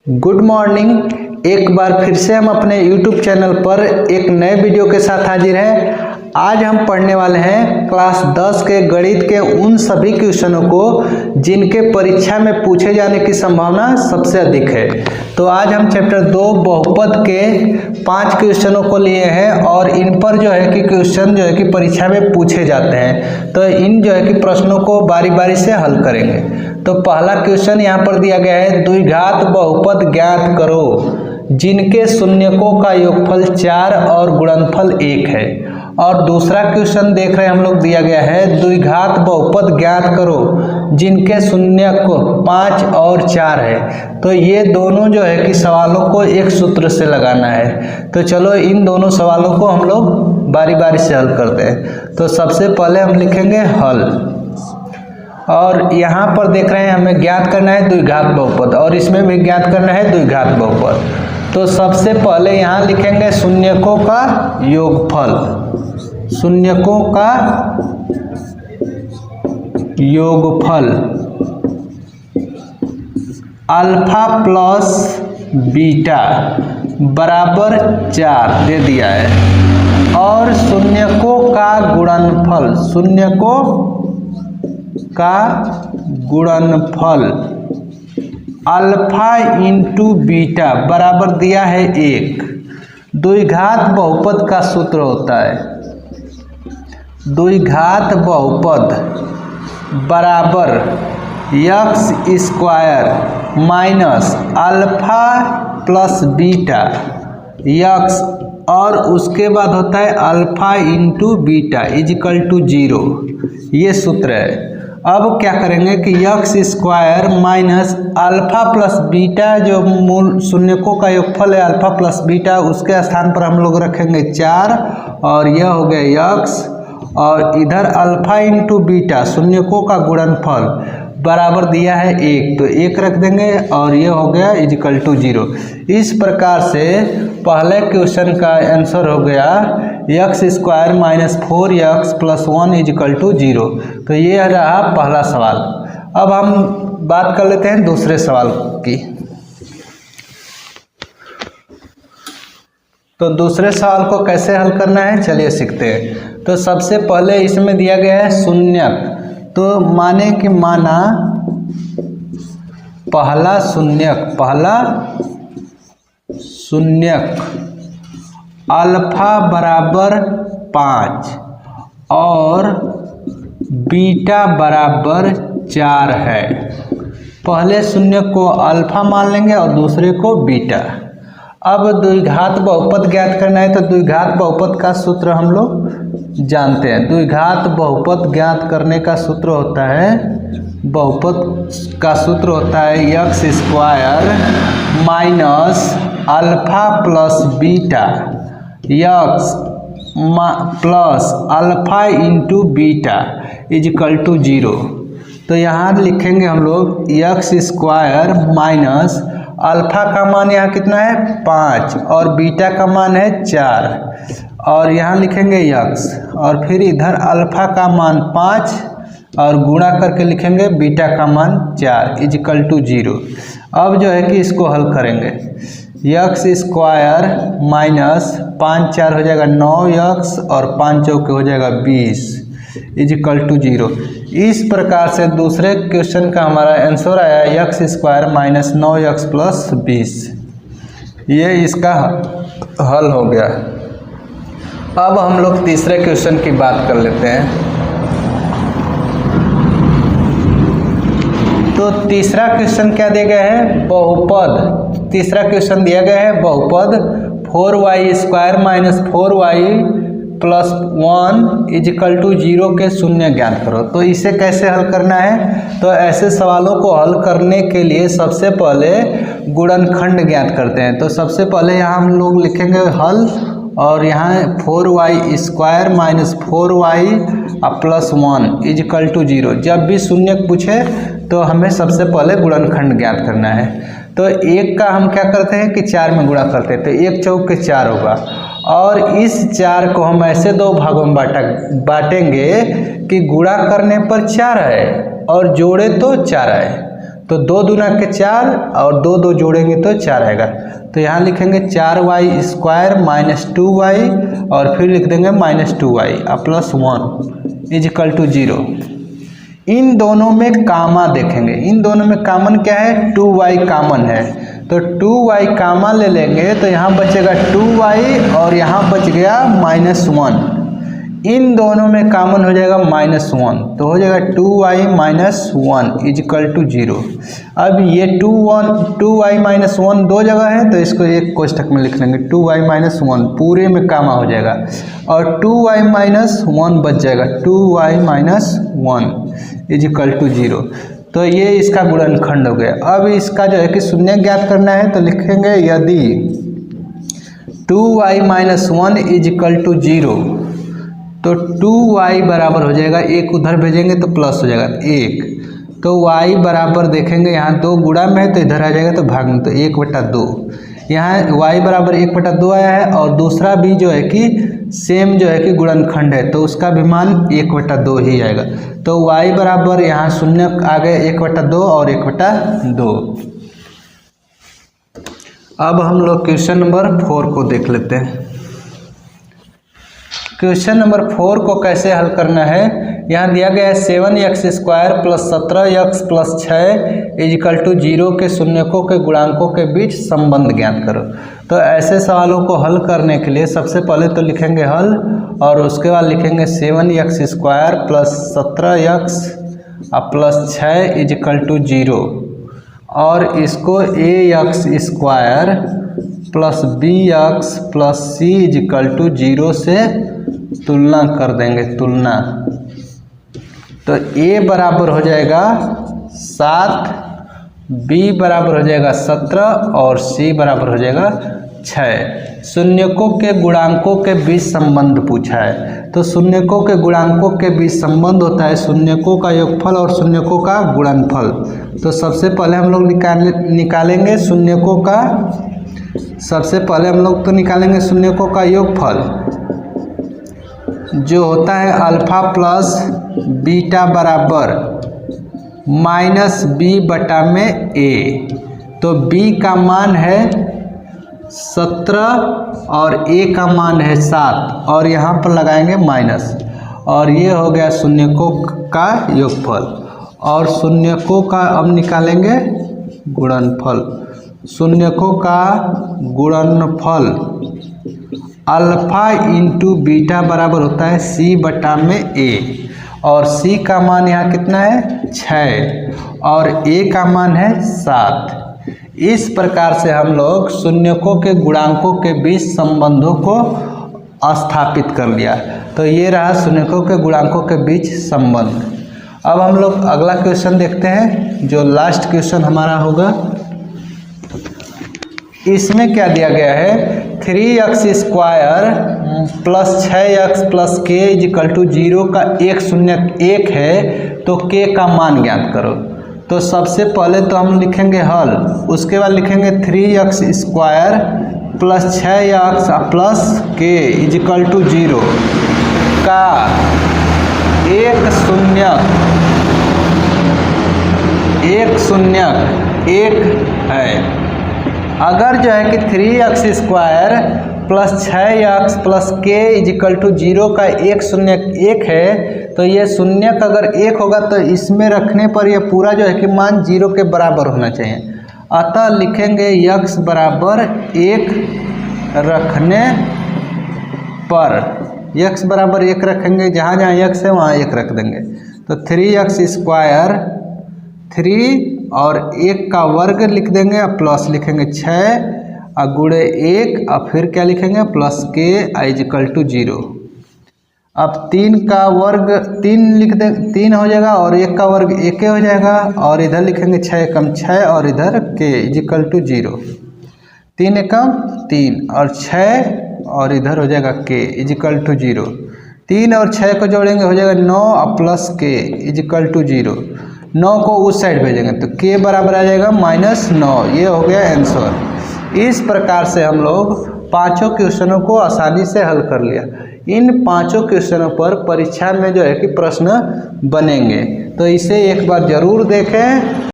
Good morning. एक बार फिर से हम अपने YouTube चैनल पर एक नए वीडियो के साथ हाजिर हैं। आज हम पढ़ने वाले हैं क्लास 10 के गणित के उन सभी क्वेश्चनों को जिनके परीक्षा में पूछे जाने की संभावना सबसे अधिक है। तो आज हम चैप्टर 2 बहुपद के 5 क्वेश्चनों को लिए हैं और इन पर जो है कि क्वेश्चन जो है कि परीक्षा में पूछे जाते हैं। तो इन जो है कि प्रश्नों को बारी बारी से हल करेंगे। तो पहला क्वेश्चन यहाँ पर दिया गया है, द्विघात बहुपद ज्ञात करो जिनके शून्यकों का योगफल 4 और गुणनफल 1 है। और दूसरा क्वेश्चन देख रहे हैं हम लोग, दिया गया है द्विघात बहुपद ज्ञात करो जिनके शून्यक 5 और 4 है। तो ये दोनों जो है कि सवालों को एक सूत्र से लगाना है। तो चलो इन दोनों सवालों को हम लोग बारी बारी से हल करते हैं। तो सबसे पहले हम लिखेंगे हल, और यहाँ पर देख रहे हैं हमें ज्ञात करना है द्विघात बहुपद और इसमें भी ज्ञात करना है द्विघात बहुपद। तो सबसे पहले यहाँ लिखेंगे शून्यकों का योगफल, शून्यकों का योगफल अल्फा प्लस बीटा बराबर 4 दे दिया है। और शून्यकों का गुणनफल, शून्यकों का गुणनफल अल्फा इंटू बीटा बराबर दिया है 1। द्विघात बहुपद का सूत्र होता है, द्विघात बहुपद बराबर x square minus alpha plus beta x, और उसके बाद होता है alpha into beta equal to 0। ये सूत्र है। अब क्या करेंगे कि x square minus alpha plus beta, जो मूल शून्यकों का योगफल है अल्फा प्लस बीटा, उसके स्थान पर हम लोग रखेंगे 4 और यह हो गया एक्स, और इधर अल्फा इंटू बीटा शून्यकों का गुणनफल बराबर दिया है 1, तो 1 रख देंगे और ये हो गया इजिकल टू 0। इस प्रकार से पहले क्वेश्चन का आंसर हो गया x square minus 4x plus 1 equal to 0। तो ये रहा पहला सवाल। अब हम बात कर लेते हैं दूसरे सवाल की। तो दूसरे सवाल को कैसे हल करना है चलिए सीखते हैं। तो सबसे पहले इसमें दिया गया है शून्यक, तो माने कि माना पहला शून्यक अल्फा बराबर 5 और बीटा बराबर 4 है। पहले शून्यक को अल्फा मान लेंगे और दूसरे को बीटा। अब द्विघात बहुपद ज्ञात करना है, तो द्विघात बहुपद का सूत्र हम लोग जानते हैं। द्विघात बहुपद ज्ञात करने का सूत्र होता है, बहुपद का सूत्र होता है x square minus alpha plus beta x plus alpha into beta equal to 0। तो यहाँ लिखेंगे हम लोग एक्स स्क्वायर माइनस अल्फा का मान यहाँ कितना है 5 और बीटा का मान है 4, और यहाँ लिखेंगे एक्स और फिर इधर अल्फा का मान 5 और गुणा करके लिखेंगे बीटा का मान 4 इजिकल टू 0। अब जो है कि इसको हल करेंगे, एक्स स्क्वायर माइनस 5 4 हो जाएगा 9x और 5 चौके हो जाएगा 20 इजिकल टू 0। इस प्रकार से दूसरे क्वेश्चन का हमारा आंसर आया x square minus 9x plus 20। ये इसका हल हो गया। अब हम लोग तीसरे क्वेश्चन की बात कर लेते हैं। तो तीसरा क्वेश्चन क्या दिया गया है, बहुपद। तीसरा क्वेश्चन दिया गया है बहुपद 4y square minus 4y plus 1 equal to 0 के शून्य ज्ञात करो। तो इसे कैसे हल करना है, तो ऐसे सवालों को हल करने के लिए सबसे पहले गुणनखंड ज्ञात करते हैं। तो सबसे पहले यहाँ हम लोग लिखेंगे हल, और यहाँ 4y square minus 4y plus 1 equal to 0। जब भी शून्य पूछे तो हमें सबसे पहले गुणनखंड ज्ञात करना है। तो 1 का हम क्या करते हैं कि 4 में गुणा करते हैं, तो 1 चौक के 4 होगा, और इस 4 को हम ऐसे 2 भागों में बांटेंगे कि गुणा करने पर 4 है और जोड़े तो 4 है। तो 2 दूना के 4 और 2 2 जोड़ेंगे तो 4 आएगा। तो यहाँ लिखेंगे 4y² माइनस 2y और फिर लिख देंगे minus 2y plus 1 equal to 0। इन दोनों में कामा देखेंगे, इन दोनों में कॉमन क्या है, 2y कॉमन है, तो 2y कामा ले लेंगे तो यहाँ बचेगा 2y और यहाँ बच गया -1। इन दोनों में कॉमन हो जाएगा -1, तो हो जाएगा 2y माइनस 1 इजिकल टू 0। अब ये 2y माइनस 1 दो जगह है तो इसको एक कोष्ठक में लिख लेंगे, 2y माइनस 1 पूरे में कामा हो जाएगा और 2y माइनस 1 बच जाएगा, 2y माइनस 1 इजिकल टू 0। तो ये इसका गुणनखंड हो गया। अब इसका जो है कि शून्य ज्ञात करना है तो लिखेंगे यदि 2y माइनस 1 इजिकल टू 0 तो 2y बराबर हो जाएगा, एक उधर भेजेंगे तो प्लस हो जाएगा 1, तो y बराबर देखेंगे यहाँ 2 गुणा में है तो इधर आ जाएगा तो भाग में, तो 1/2 यहाँ y बराबर 1/2 आया है और दूसरा भी जो है कि सेम जो है कि गुणनखंड है तो उसका भी मान 1/2 ही आएगा। तो y बराबर यहाँ शून्य आ गए 1/2 और 1/2। अब हम लोग क्वेश्चन नंबर 4 को देख लेते हैं। क्वेश्चन नंबर 4 को कैसे हल करना है, यहाँ दिया गया है 7x² plus 17x plus 6 is equal to 0 के शून्यकों के गुणांकों के बीच संबंध ज्ञात करो। तो ऐसे सवालों को हल करने के लिए सबसे पहले तो लिखेंगे हल और उसके बाद लिखेंगे 7x² plus 17x plus 6 is equal to 0 और इसको ax² plus bx plus c equal to 0 से तुलना कर देंगे, तुलना। तो a बराबर हो जाएगा 7, b बराबर हो जाएगा 17 और c बराबर हो जाएगा 6। शून्यकों के गुणांकों के बीच संबंध पूछा है, तो शून्यकों के गुणांकों के बीच संबंध होता है शून्यकों का योगफल और शून्यकों का गुणनफल। तो सबसे पहले हम लोग निकालेंगे शून्यकों का, सबसे पहले हम लोग तो निकालेंगे शून्यकों का योगफल जो होता है अल्फा प्लस बीटा बराबर -b/a। तो b का मान है 17 और a का मान है 7 और यहाँ पर लगाएंगे माइनस और ये हो गया शून्यकों का योगफल। और शून्यकों का अब निकालेंगे गुणनफल। शून्यकों का गुणनफल अल्फा इंटू बीटा बराबर होता है c/a और c का मान यहाँ कितना है 6 और a का मान है 7। इस प्रकार से हम लोग शून्यकों के गुणांकों के बीच संबंधों को स्थापित कर लिया। तो ये रहा शून्यकों के गुणांकों के बीच संबंध। अब हम लोग अगला क्वेश्चन देखते हैं जो लास्ट क्वेश्चन हमारा होगा। इसमें क्या दिया गया है, 3x² plus 6x plus k equal to 0 का एक शून्यक 1 है तो k का मान ज्ञात करो। तो सबसे पहले तो हम लिखेंगे हल, उसके बाद लिखेंगे 3x² plus 6x plus k equal to 0 का एक शून्यक 1 है। अगर जो है कि 3x² plus 6x plus k equal to 0 का एक शून्यक 1 है तो ये शून्यक अगर 1 होगा तो इसमें रखने पर यह पूरा जो है कि मान 0 के बराबर होना चाहिए। अतः लिखेंगे x बराबर 1 रखने पर, x बराबर 1 रखेंगे, जहाँ जहाँ x है वहाँ 1 रख देंगे। तो 3x² 3 और 1 का वर्ग लिख देंगे और प्लस लिखेंगे 6 और गुणे 1 और फिर क्या लिखेंगे प्लस k इजिकल टू 0। अब 3 का वर्ग 3 लिख दें, 3 हो जाएगा और 1 का वर्ग 1 हो जाएगा और इधर लिखेंगे 6 कम 6 और इधर k इजिकल टू 0। 3 एकम 3 और 6 और इधर हो जाएगा k इजिकल टू 0। 3 और 6 को जोड़ेंगे हो जाएगा 9 और प्लस k इजिकल टू 0। 9 को उस साइड भेजेंगे तो k बराबर आ जाएगा -9। ये हो गया आंसर। इस प्रकार से हम लोग पांचों क्वेश्चनों को आसानी से हल कर लिया। इन पांचों क्वेश्चनों पर परीक्षा में जो है कि प्रश्न बनेंगे तो इसे एक बार जरूर देखें।